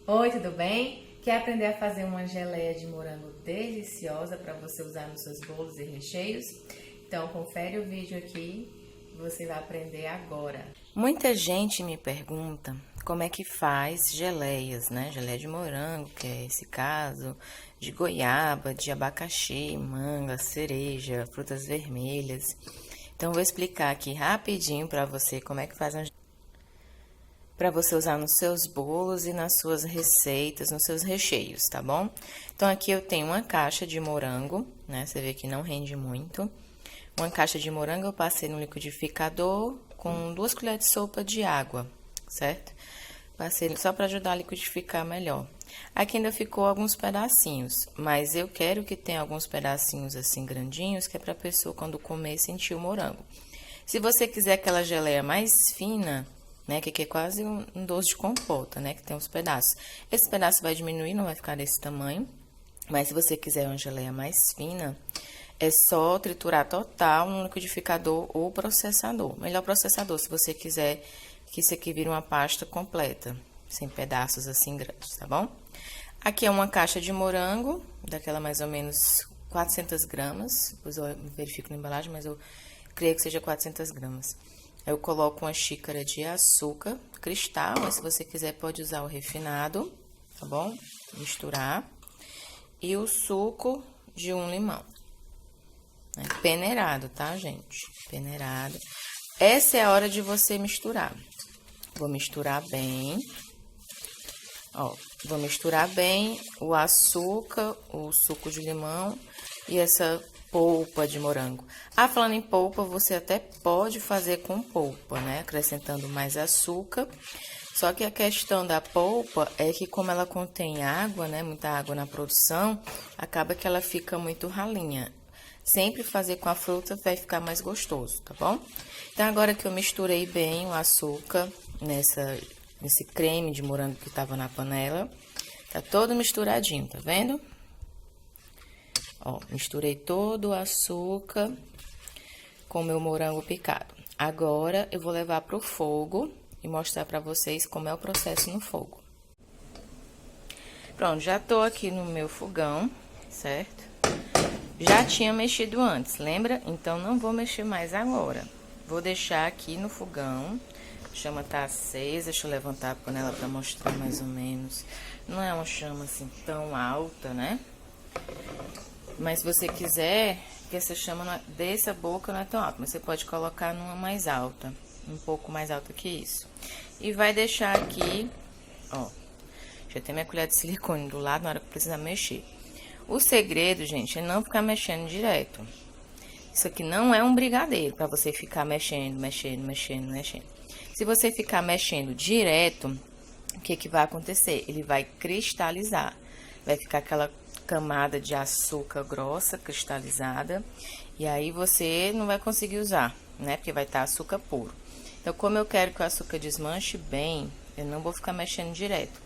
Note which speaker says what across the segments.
Speaker 1: Oi, tudo bem? Quer aprender a fazer uma geleia de morango deliciosa para você usar nos seus bolos e recheios? Então confere o vídeo aqui, você vai aprender agora.
Speaker 2: Muita gente me pergunta como é que faz geleias, né? Geleia de morango, que é esse caso, de goiaba, de abacaxi, manga, cereja, frutas vermelhas. Então, eu vou explicar aqui rapidinho para você como é que faz uma para você usar nos seus bolos e nas suas receitas, nos seus recheios, tá bom? Então, aqui eu tenho uma caixa de morango, né? Você vê que não rende muito. Uma caixa de morango eu passei no liquidificador com 2 colheres de sopa de água, certo? Passei só para ajudar a liquidificar melhor. Aqui ainda ficou alguns pedacinhos, mas eu quero que tenha alguns pedacinhos assim grandinhos, que é para a pessoa quando comer sentir o morango. Se você quiser aquela geleia mais fina, né, que é quase um doce de compota, né, que tem uns pedaços. Esse pedaço vai diminuir, não vai ficar desse tamanho, mas se você quiser uma geleia mais fina, é só triturar total no liquidificador ou processador. Melhor processador, se você quiser que isso aqui vire uma pasta completa, sem pedaços assim grandes, tá bom? Aqui é uma caixa de morango, daquela mais ou menos 400 gramas. Depois eu verifico na embalagem, mas eu creio que seja 400 gramas. Eu coloco uma xícara de açúcar cristal, mas se você quiser pode usar o refinado, tá bom? Misturar. E o suco de um limão. Peneirado, tá, gente? Peneirado. Essa é a hora de você misturar. Vou misturar bem. Ó, vou misturar bem o açúcar, o suco de limão e essa polpa de morango. Ah, falando em polpa, você até pode fazer com polpa, né? Acrescentando mais açúcar. Só que a questão da polpa é que como ela contém água, né? Muita água na produção, acaba que ela fica muito ralinha. Sempre fazer com a fruta vai ficar mais gostoso, tá bom? Então, agora que eu misturei bem o açúcar nesse creme de morango que tava na panela, tá todo misturadinho, tá vendo? Ó, misturei todo o açúcar com o meu morango picado. Agora, eu vou levar pro fogo e mostrar pra vocês como é o processo no fogo. Pronto, já tô aqui no meu fogão, certo? Já tinha mexido antes, lembra? Então, não vou mexer mais agora. Vou deixar aqui no fogão. A chama tá acesa, deixa eu levantar a panela pra mostrar mais ou menos. Não é uma chama assim tão alta, né? Mas se você quiser que essa chama dessa boca não é tão alta, mas você pode colocar numa mais alta, um pouco mais alta que isso. E vai deixar aqui, ó, já tem minha colher de silicone do lado na hora que precisar mexer. O segredo, gente, é não ficar mexendo direto. Isso aqui não é um brigadeiro para você ficar mexendo. Se você ficar mexendo direto, o que vai acontecer? Ele vai cristalizar. Vai ficar aquela camada de açúcar grossa, cristalizada. E aí você não vai conseguir usar, né? Porque vai estar açúcar puro. Então, como eu quero que o açúcar desmanche bem, eu não vou ficar mexendo direto.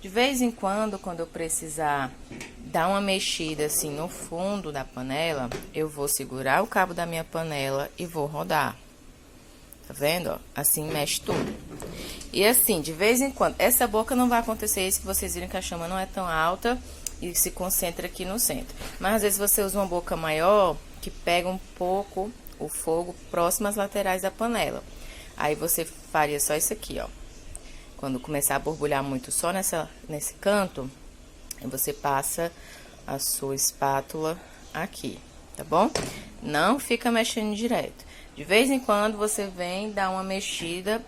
Speaker 2: De vez em quando eu precisar dar uma mexida assim no fundo da panela, eu vou segurar o cabo da minha panela e vou rodar. Tá vendo, ó? Assim mexe tudo. E assim, de vez em quando, essa boca não vai acontecer isso que vocês viram que a chama não é tão alta e se concentra aqui no centro. Mas às vezes você usa uma boca maior que pega um pouco o fogo próximo às laterais da panela. Aí você faria só isso aqui, ó. Quando começar a borbulhar muito só nesse canto, você passa a sua espátula aqui, tá bom? Não fica mexendo direto. De vez em quando você vem dar uma mexida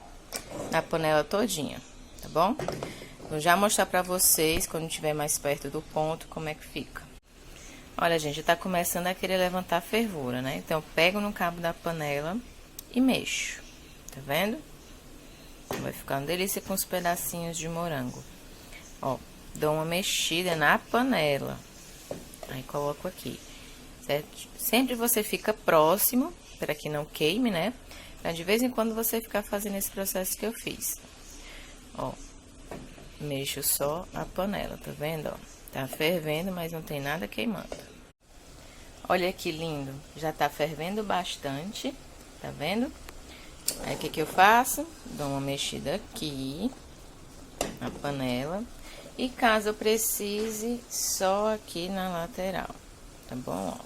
Speaker 2: na panela todinha, tá bom? Vou já mostrar pra vocês, quando estiver mais perto do ponto, como é que fica. Olha, gente, tá começando a querer levantar a fervura, né? Então, eu pego no cabo da panela e mexo, tá vendo? Vai ficar uma delícia com os pedacinhos de morango. Ó, dou uma mexida na panela. Aí, coloco aqui, certo? Sempre você fica próximo, para que não queime, né? Pra de vez em quando você ficar fazendo esse processo que eu fiz. Ó, mexo só a panela, tá vendo, ó? Tá fervendo, mas não tem nada queimando. Olha que lindo, já tá fervendo bastante, tá vendo? Aí, o que eu faço? Dou uma mexida aqui na panela E caso eu precise, só aqui na lateral, tá bom? Ó.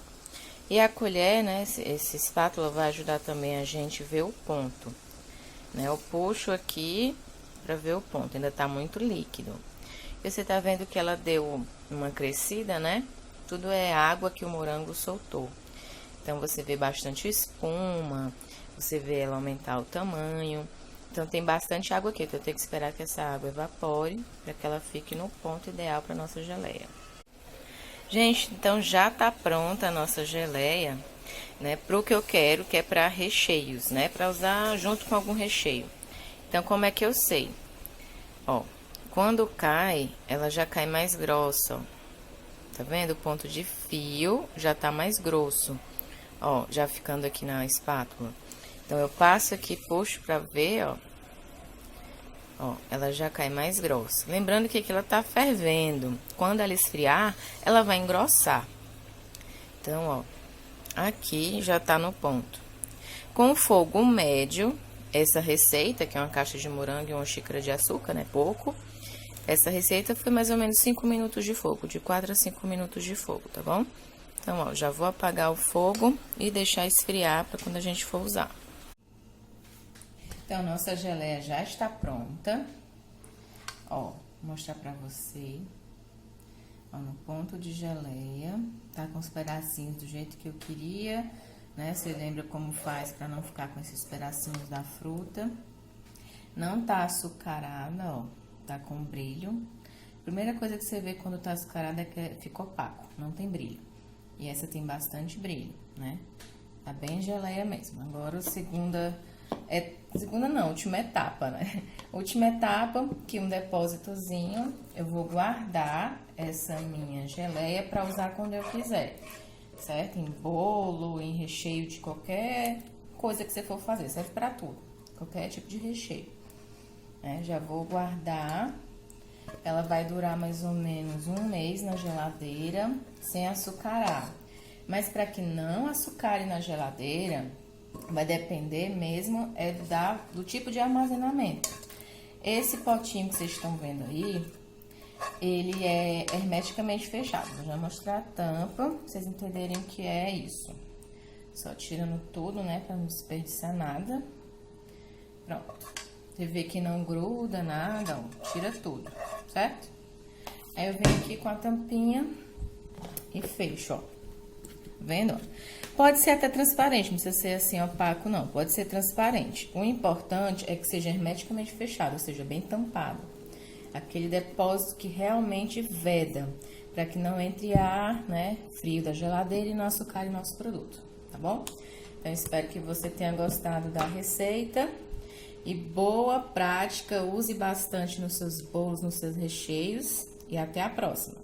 Speaker 2: E a colher, né, esse espátula vai ajudar também a gente ver o ponto, né? Eu puxo aqui pra ver o ponto, ainda tá muito líquido. E você tá vendo que ela deu uma crescida, né? Tudo é água que o morango soltou. Então, você vê bastante espuma, você vê ela aumentar o tamanho. Então, tem bastante água aqui, então eu tenho que esperar que essa água evapore, para que ela fique no ponto ideal para nossa geleia. Gente, então já tá pronta a nossa geleia, né, pro que eu quero, que é para recheios, né, para usar junto com algum recheio. Então, como é que eu sei? Ó, quando cai, ela já cai mais grossa, ó. Tá vendo? O ponto de fio já tá mais grosso, ó, já ficando aqui na espátula. Então, eu passo aqui, puxo pra ver, ó. Ó, ela já cai mais grossa. Lembrando que aqui ela tá fervendo. Quando ela esfriar, ela vai engrossar. Então, ó, aqui já tá no ponto. Com fogo médio, essa receita, que é uma caixa de morango e uma xícara de açúcar, né, pouco. Essa receita foi mais ou menos 5 minutos de fogo, de 4 a 5 minutos de fogo, tá bom? Então, ó, já vou apagar o fogo e deixar esfriar para quando a gente for usar. Então, nossa geleia já está pronta. Ó, vou mostrar pra você. Ó, no ponto de geleia, tá com os pedacinhos do jeito que eu queria, né? Você lembra como faz pra não ficar com esses pedacinhos da fruta. Não tá açucarada, ó, tá com brilho. Primeira coisa que você vê quando tá açucarada é que fica opaco, não tem brilho. E essa tem bastante brilho, né? Tá bem geleia mesmo. Agora, última etapa, né? Última etapa, que um depósitozinho, eu vou guardar essa minha geleia para usar quando eu quiser, certo? Em bolo, em recheio de qualquer coisa que você for fazer, serve para tudo, qualquer tipo de recheio. Já vou guardar, ela vai durar mais ou menos 1 mês na geladeira, sem açucarar. Mas para que não açucare na geladeira, vai depender mesmo do tipo de armazenamento. Esse potinho que vocês estão vendo aí, ele é hermeticamente fechado. Vou já mostrar a tampa, pra vocês entenderem o que é isso. Só tirando tudo, né, pra não desperdiçar nada. Pronto. Você vê que não gruda nada, ó, tira tudo, certo? Aí eu venho aqui com a tampinha e fecho, ó. Vendo? Pode ser até transparente, não precisa ser assim opaco, não. Pode ser transparente. O importante é que seja hermeticamente fechado, ou seja, bem tampado. Aquele depósito que realmente veda, para que não entre ar, né, frio da geladeira e não açucare nosso produto, tá bom? Então, espero que você tenha gostado da receita. E boa prática, use bastante nos seus bolos, nos seus recheios. E até a próxima!